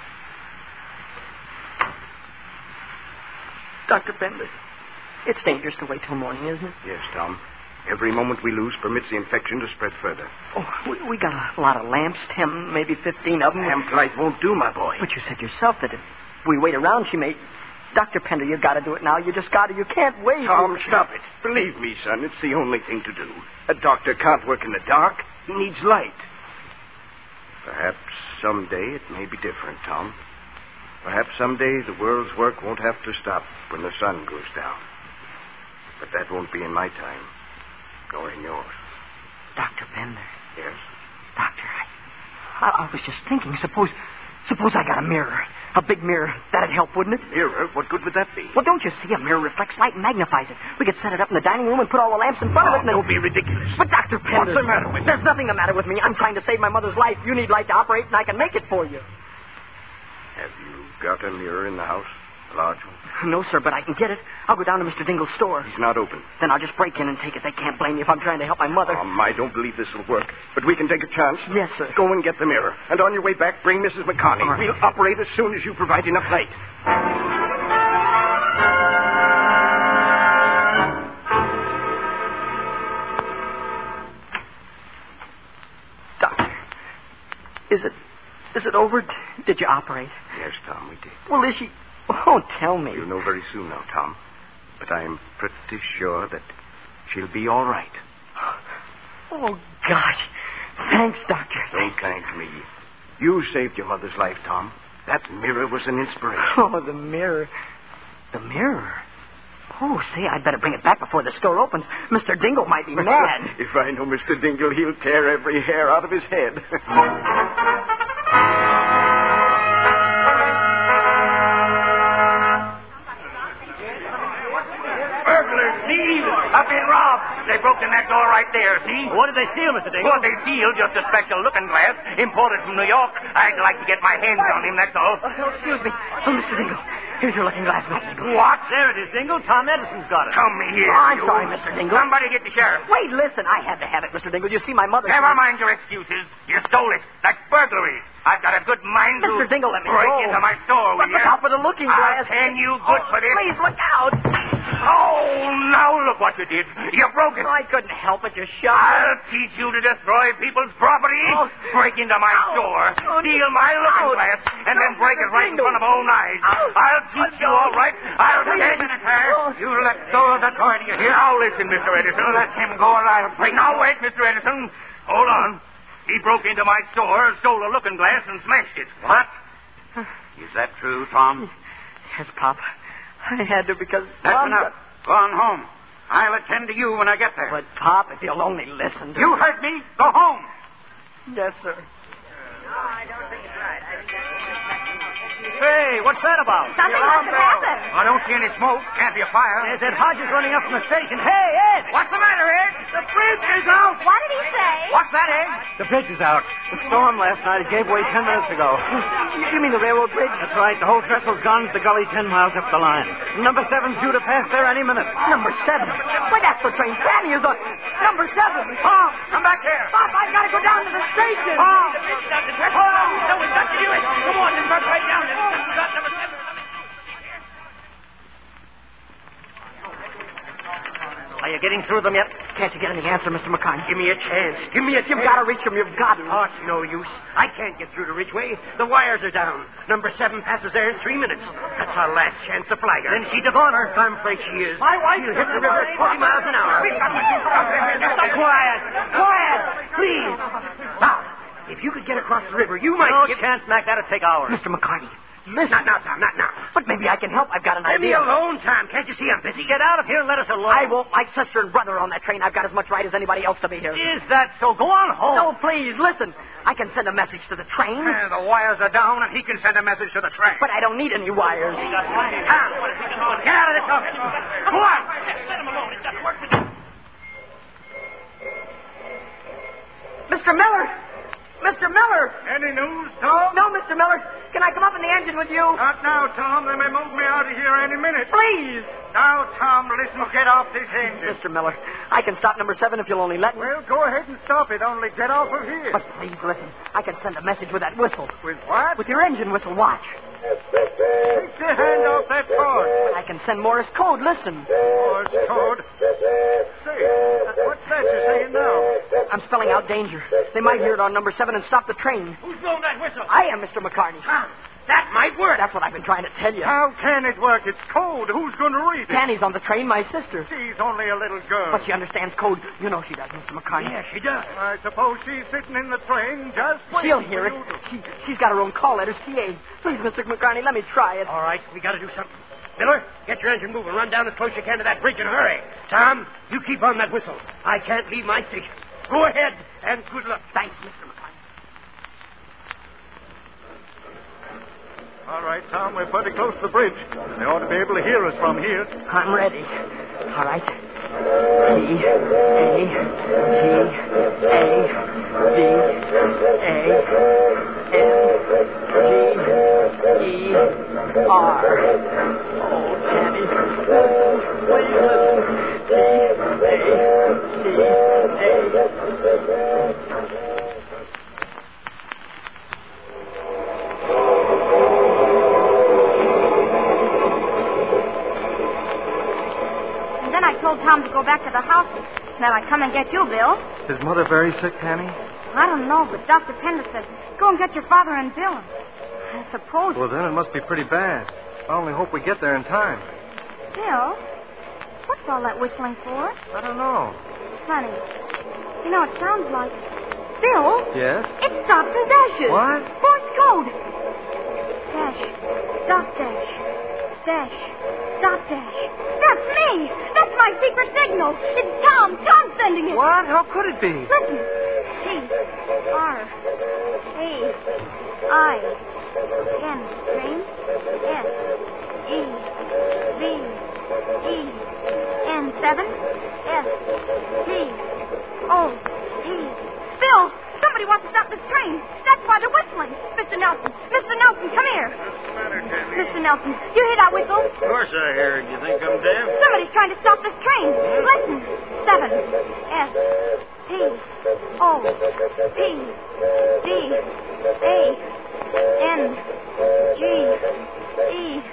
Dr. Bender, it's dangerous to wait till morning, isn't it? Yes, Tom. Every moment we lose permits the infection to spread further. Oh, we got a lot of lamps, 10, maybe 15 of them. Lamp light won't do, my boy. But you said yourself that if we wait around, she may... Dr. Pender, you got to do it now. You just got to. You can't wait. Tom, stop it. Believe me, son, it's the only thing to do. A doctor can't work in the dark. He needs light. Perhaps someday it may be different, Tom. Perhaps someday the world's work won't have to stop when the sun goes down. But that won't be in my time, nor in yours. Dr. Pender. Yes? Doctor, I was just thinking, suppose I got a mirror. A big mirror. That'd help, wouldn't it? Mirror? What good would that be? Well, don't you see? A mirror reflects light and magnifies it. We could set it up in the dining room and put all the lamps in front of it. And don't be ridiculous. But, Dr. Pender... What's the matter with you? There's nothing the matter with me. I'm trying to save my mother's life. You need light to operate, and I can make it for you. Have you got a mirror in the house? A large one? No, sir, but I can get it. I'll go down to Mr. Dingle's store. He's not open. Then I'll just break in and take it. They can't blame me if I'm trying to help my mother. I don't believe this will work. But we can take a chance. Yes, sir. Go and get the mirror. And on your way back, bring Mrs. McCarney. All right. We'll operate as soon as you provide enough light. Doctor, is it over? Did you operate? Yes, Tom, we did. Well, is she... Oh, tell me. You'll know very soon now, Tom. But I'm pretty sure that she'll be all right. Oh, gosh. Thanks, Doctor. Don't thank me. You saved your mother's life, Tom. That mirror was an inspiration. Oh, the mirror. The mirror? Oh, say, I'd better bring it back before the store opens. Mr. Dingle might be mad. If I know Mr. Dingle, he'll tear every hair out of his head. Burglars, thieves! I've been robbed. They broke in that door right there, see? What did they steal, Mr. Dingle? What they steal, just a special looking glass imported from New York. I'd like to get my hands on him, that's all. Oh, excuse me. Oh, Mr. Dingle. Here's your looking glass, Mr. Dingle. What? There it is, Dingle. Tom Edison's got it. Come here. Oh, I'm you. sorry, Mr. Dingle. Somebody get the sheriff. Wait, listen. I had to have it, Mr. Dingle. You see, my mother... Never mind your excuses. You stole it. That's burglary. I've got a good mind to... Mr. Dingle, let me break go. into my store, will But look you? out for the looking glass. I'll hand you good for this. Please, look out. Oh, now look what you did. You broke it. Oh, I couldn't help it. You shot I'll teach you to destroy people's property. Oh. Break into my store, steal my looking glass, and then break it right in front of all eyes. I'll teach you all right. I'll take it, You let go of the toy, do you hear? Now listen, Mr. Edison. Let him go and I'll break. Now wait, Mr. Edison. Hold on. He broke into my store, stole a looking glass, and smashed it. What? Is that true, Tom? Yes, Pop. I had to because... That's Mom enough. Go on home. I'll attend to you when I get there. But, Pop, if you'll only listen to You me... heard me. Go home. Yes, sir. I don't think it's right. Hey, what's that about? Something must have happened. I don't see any smoke. Can't be a fire. There's Ed Hodges running up from the station. Hey, Ed! What's the matter, Ed? The bridge is out. What did he say? What's that, Ed? The bridge is out. The storm last night gave way 10 minutes ago. You mean the railroad bridge? That's right. The whole trestle's gone to the gully 10 miles up the line. Number 7's due to pass there any minute. Number 7? Why, that's the train Fanny is on. Number 7. Tom, come back here. Pop, I've got to go down to the station. Tom. Hold on. No, we've got to do it. Come on, then march right down. We've got number 7. Are you getting through them yet? Can't you get any answer, Mr. McCartney? Give me a chance. Give me a chance. You've got to reach him. You've got to. Oh, it's no use. I can't get through to Ridgeway. The wires are down. Number 7 passes there in 3 minutes. That's our last chance to flag her. Then she's a goner. I'm afraid she is. My wife She'll hit the river at 40 miles an hour. Quiet. Quiet. Please. Now, if you could get across the river, you might No chance, Mac. That'd take hours. Mr. McCartney. Not now, Tom. Not now. But maybe I can help. I've got an Leave me idea. alone, Tom. Can't you see I'm busy? Get out of here and let us alone. I won't. My sister and brother are on that train. I've got as much right as anybody else to be here. Is that so? Go on home. No, please, listen. I can send a message to the train. The wires are down, and he can send a message to the train. But I don't need any wires. Tom, get out of this office. Go on. Let him alone. He's got work to do. Mr. Miller! Mr. Miller! Any news, Tom? No, Mr. Miller. Can I come up in the engine with you? Not now, Tom. They may move me out of here any minute. Please! Now, Tom, listen, get off this engine. Mr. Miller, I can stop number 7 if you'll only let me. Well, go ahead and stop it. Only get off of here. But please, listen. I can send a message with that whistle. With what? With your engine whistle. Watch. Take your hand off that cord. I can send Morse code. Listen. Morse code? Say, what's that you're saying now? I'm spelling out danger. They might hear it on number 7 and stop the train. Who's blowing that whistle? I am, Mr. McCartney. That might work. That's what I've been trying to tell you. How can it work? It's code. Who's going to read it? Tanny's on the train, my sister. She's only a little girl. But she understands code. You know she does, Mr. McCartney. Yeah, she does. I suppose she's sitting in the train just She'll waiting hear it. for you to- She's got her own call letters, CA. Please, Mr. McCartney, let me try it. All right, we got to do something. Miller, get your engine moving. Run down as close as you can to that bridge in a hurry. Tom, you keep on that whistle. I can't leave my seat. Go ahead, and good luck. Thanks, Mr. McCartney. All right, Tom, we're pretty close to the bridge. They ought to be able to hear us from here. I'm ready. All right. T, A, G, A, D, A, N, G, E, R. Oh, Tanny. Please listen. T, A, G, A. I told Tom to go back to the house, and then I'd come and get you, Bill. Is Mother very sick, Tanny? I don't know, but Dr. Pender said, go and get your father and Bill. I suppose... Well, then it must be pretty bad. I only hope we get there in time. Bill, what's all that whistling for? I don't know. Honey, you know, it sounds like... Bill? Yes? It stops and dashes. What? Morse code. Dash. Stop dash. Dash. Stop dash. That's me. That's my secret signal. It's Tom. Tom's sending it. What? How could it be? Listen. G. R. A. I. N. Train. S. E. V. E. N. 7. S. T. O. E. Bill, somebody wants to stop this train. That's why they're whistling. Mr. Nelson. Mr. Nelson, come here. What's the matter, Tammy? Mr. Nelson, you hear that whistle? Of course I hear it. You think I'm deaf? Somebody's trying to stop this train. Listen. 7. S. T. O. P. D. A. N. G. E.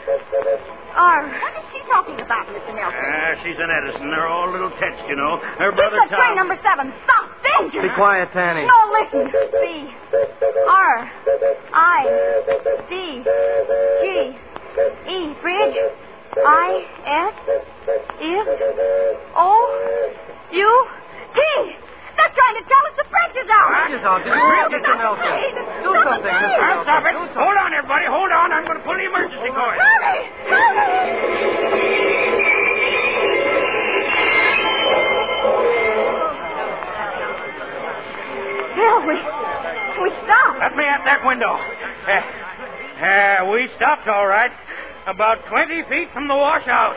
R. What is she talking about, Mr. Nelson? She's an Edison. They're all little tets, you know. Her This brother is train Tom. number 7. Stop. Danger. Be quiet, Tanny. No, listen. B. R. I. D. G. E. Bridge. I. S. Is. O. U. T. They're trying to tell us the bridge is out. Bridge is out. Just Mr. Nelson. Do something, Mr. Nelson. Stop it. Do something. Hold on, everybody. Hold on. I'm going to pull the emergency cord. Hurry! Hurry! Bill, we stopped. Let me at that window. We stopped, all right. About 20 feet from the washout.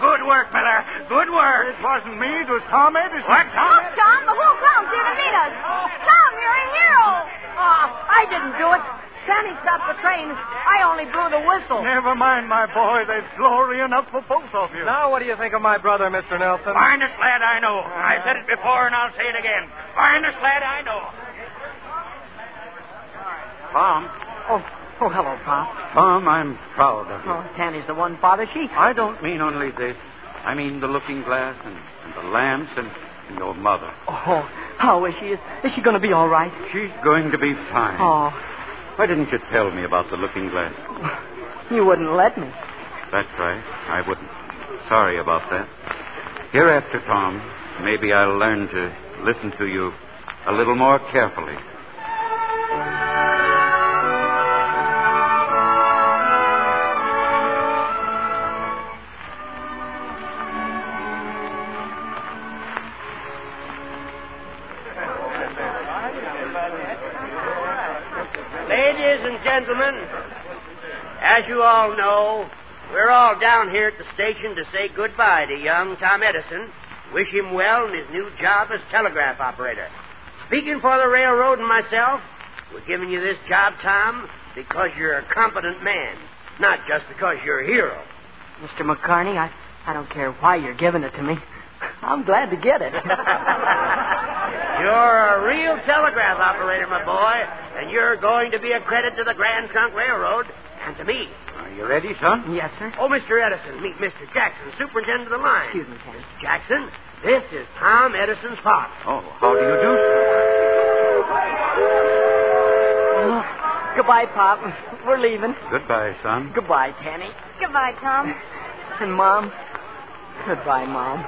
Good work, Miller. Good work. It wasn't me. It was Tom Edison. What, Tom? Look, Tom, the whole town's here to meet us. Tom, you're a hero. I didn't do it. Tanny stopped the train. I only blew the whistle. Never mind, my boy. There's glory enough for both of you. Now, what do you think of my brother, Mr. Nelson? Finest lad I know. I said it before, and I'll say it again. Finest lad I know. Tom. Oh, hello, Pop. Tom, I'm proud of you. Oh, Tanny's the one, Father. I don't mean only this. I mean the looking glass and the lamps and your mother. Oh, how is she? Is she going to be all right? She's going to be fine. Oh. Why didn't you tell me about the looking glass? You wouldn't let me. That's right. I wouldn't. Sorry about that. Hereafter, Tom, maybe I'll learn to listen to you a little more carefully. Ladies and gentlemen, as you all know, we're all down here at the station to say goodbye to young Tom Edison, wish him well in his new job as telegraph operator. Speaking for the railroad and myself, we're giving you this job, Tom, because you're a competent man, not just because you're a hero. Mr. McCarney, I don't care why you're giving it to me. I'm glad to get it. You're a real telegraph operator, my boy, and you're going to be a credit to the Grand Trunk Railroad and to me. Are you ready, son? Yes, sir. Oh, Mr. Edison, meet Mr. Jackson, superintendent of the line. Excuse me, Ken. Mr. Jackson, this is Tom Edison's father. Oh, how do you do, sir? Oh, goodbye, Pop. We're leaving. Goodbye, son. Goodbye, Tanny. Goodbye, Tom. And Mom. Goodbye, Mom.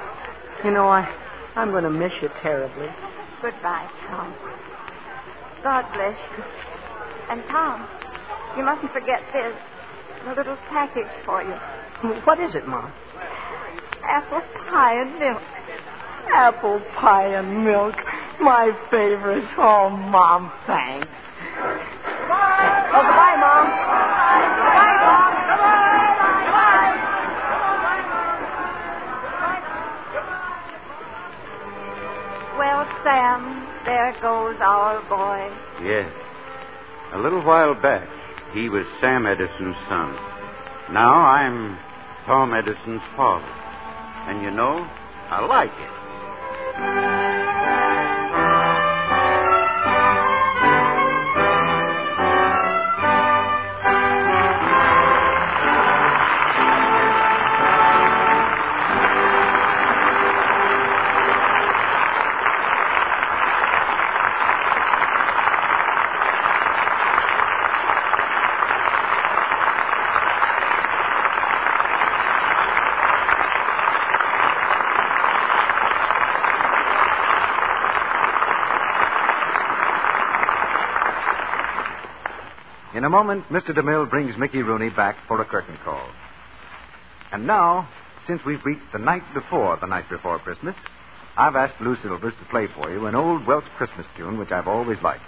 You know, I'm going to miss you terribly. Goodbye, Tom. God bless you. And Tom, you mustn't forget this. A little package for you. What is it, Mom? Apple pie and milk. Apple pie and milk. My favorite. Oh, Mom, thanks. Goodbye. Oh, goodbye, Mom. Goodbye, Mom. Well, Sam, there goes our boy. Yes. A little while back, he was Sam Edison's son. Now I'm Tom Edison's father. And you know, I like it. In a moment, Mr. DeMille brings Mickey Rooney back for a curtain call. And now, since we've reached the night before Christmas, I've asked Lou Silvers to play for you an old Welsh Christmas tune which I've always liked.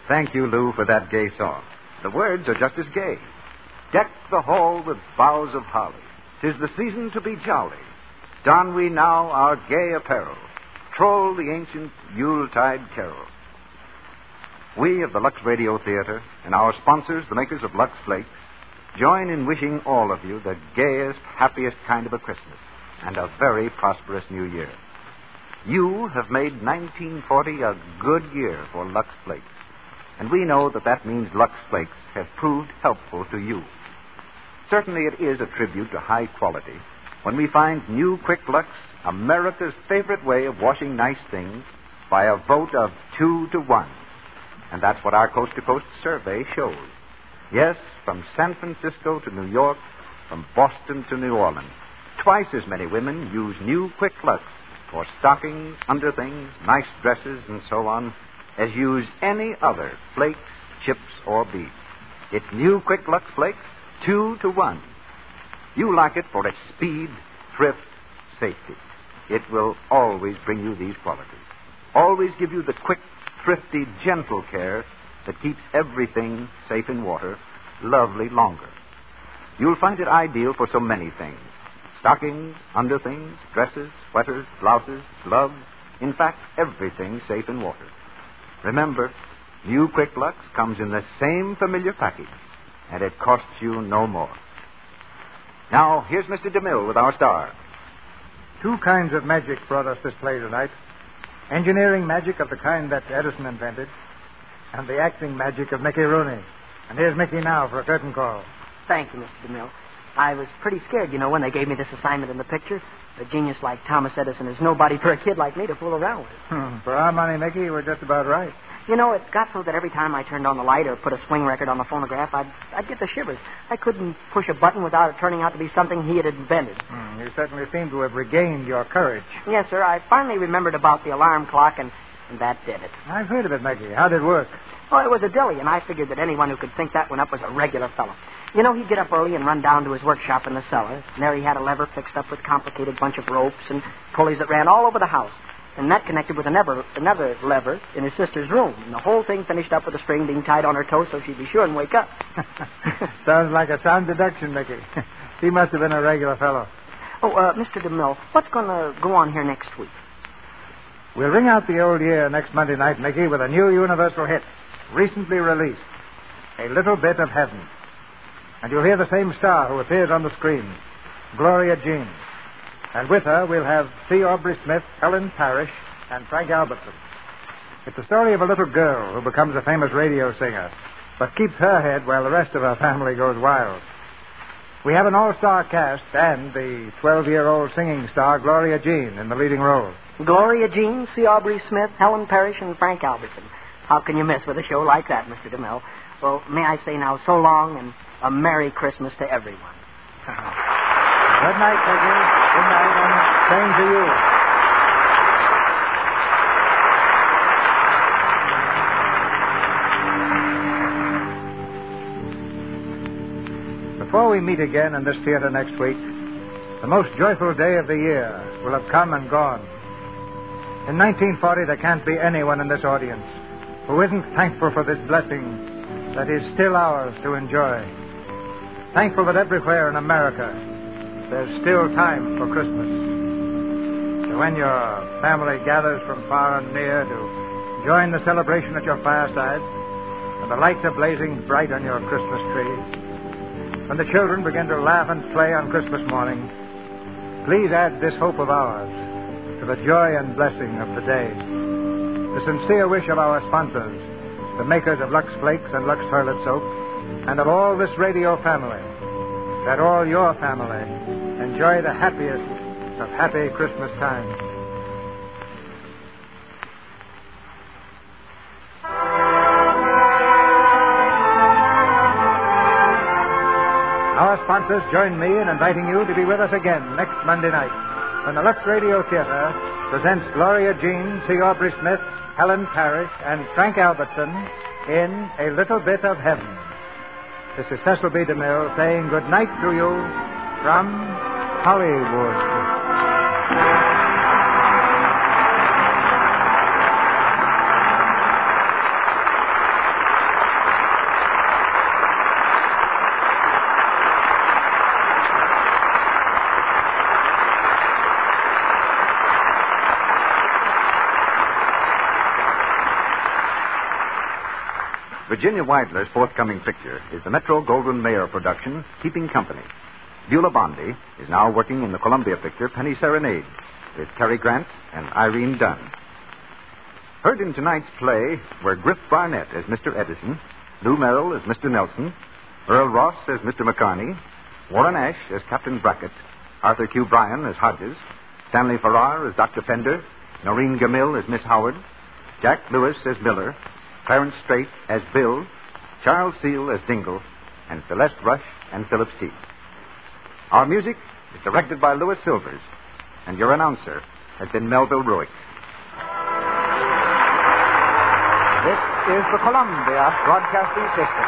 Thank you, Lou, for that gay song. The words are just as gay. Deck the hall with boughs of holly. 'Tis the season to be jolly. Don we now our gay apparel. Troll the ancient Yuletide carol. We of the Lux Radio Theater and our sponsors, the makers of Lux Flakes, join in wishing all of you the gayest, happiest kind of a Christmas and a very prosperous New Year. You have made 1940 a good year for Lux Flakes, and we know that means Lux Flakes have proved helpful to you. Certainly it is a tribute to high quality when we find new Quick Lux, America's favorite way of washing nice things, by a vote of 2-1. And that's what our coast-to-coast survey shows. Yes, from San Francisco to New York, from Boston to New Orleans, twice as many women use new Quick Lux for stockings, underthings, nice dresses, and so on, as use any other flakes, chips, or beads. It's new Quick Lux Flakes, 2-1. You like it for its speed, thrift, safety. It will always bring you these qualities. Always give you the quick, thrifty, gentle care that keeps everything safe in water lovely longer. You'll find it ideal for so many things. Stockings, underthings, dresses, sweaters, blouses, gloves, in fact, everything safe in water. Remember, new Quick Lux comes in the same familiar package, and it costs you no more. Now, here's Mr. DeMille with our star. Two kinds of magic brought us this play tonight. Engineering magic of the kind that Edison invented, and the acting magic of Mickey Rooney. And here's Mickey now for a curtain call. Thank you, Mr. DeMille. I was pretty scared, when they gave me this assignment in the picture. A genius like Thomas Edison is nobody for a kid like me to fool around with. For our money, Mickey, we're just about right. It got so that every time I turned on the light or put a swing record on the phonograph, I'd get the shivers. I couldn't push a button without it turning out to be something he had invented. You certainly seem to have regained your courage. Yes, sir. I finally remembered about the alarm clock, and that did it. I've heard of it, Mickey. How did it work? Well, it was a dilly, and I figured that anyone who could think that one up was a regular fellow. He'd get up early and run down to his workshop in the cellar. And there he had a lever fixed up with a complicated bunch of ropes and pulleys that ran all over the house. And that connected with another lever in his sister's room. And the whole thing finished up with a string being tied on her toe so she'd be sure and wake up. Sounds like a sound deduction, Mickey. He must have been a regular fellow. Mr. DeMille, what's going to go on here next week? We'll ring out the old year next Monday night, Mickey, with a new universal hit, recently released, A Little Bit of Heaven. And you'll hear the same star who appears on the screen, Gloria Jean. And with her, we'll have C. Aubrey Smith, Helen Parrish, and Frank Albertson. It's the story of a little girl who becomes a famous radio singer, but keeps her head while the rest of her family goes wild. We have an all-star cast and the 12-year-old singing star, Gloria Jean, in the leading role. Gloria Jean, C. Aubrey Smith, Helen Parrish, and Frank Albertson. How can you miss with a show like that, Mr. DeMille? Well, may I say now, so long and a Merry Christmas to everyone. Good night, Peggy. Good night, and same to you. Before we meet again in this theater next week, the most joyful day of the year will have come and gone. In 1940, there can't be anyone in this audience who isn't thankful for this blessing that is still ours to enjoy. Thankful that everywhere in America there's still time for Christmas. So when your family gathers from far and near to join the celebration at your fireside, and the lights are blazing bright on your Christmas tree, when the children begin to laugh and play on Christmas morning, please add this hope of ours to the joy and blessing of the day. The sincere wish of our sponsors, the makers of Lux Flakes and Lux Toilet Soap, and of all this radio family, that all your family enjoy the happiest of happy Christmas times. Our sponsors join me in inviting you to be with us again next Monday night when the Lux Radio Theater presents Gloria Jean, C. Aubrey Smith, Helen Parrish, and Frank Albertson in A Little Bit of Heaven. This is Cecil B. DeMille saying good night to you from Hollywood. Virginia Weidler's forthcoming picture is the Metro-Goldwyn-Mayer production, Keeping Company. Beulah Bondi is now working in the Columbia picture, Penny Serenade, with Cary Grant and Irene Dunn. Heard in tonight's play were Griff Barnett as Mr. Edison, Lou Merrill as Mr. Nelson, Earl Ross as Mr. McCarney, Warren Ash as Captain Brackett, Arthur Q. Bryan as Hodges, Stanley Farrar as Dr. Pender, Noreen Gamil as Miss Howard, Jack Lewis as Miller, Clarence Strait as Bill, Charles Seal as Dingle, and Celeste Rush and Philip Steele. Our music is directed by Louis Silvers, and your announcer has been Melville Ruick. This is the Columbia Broadcasting System.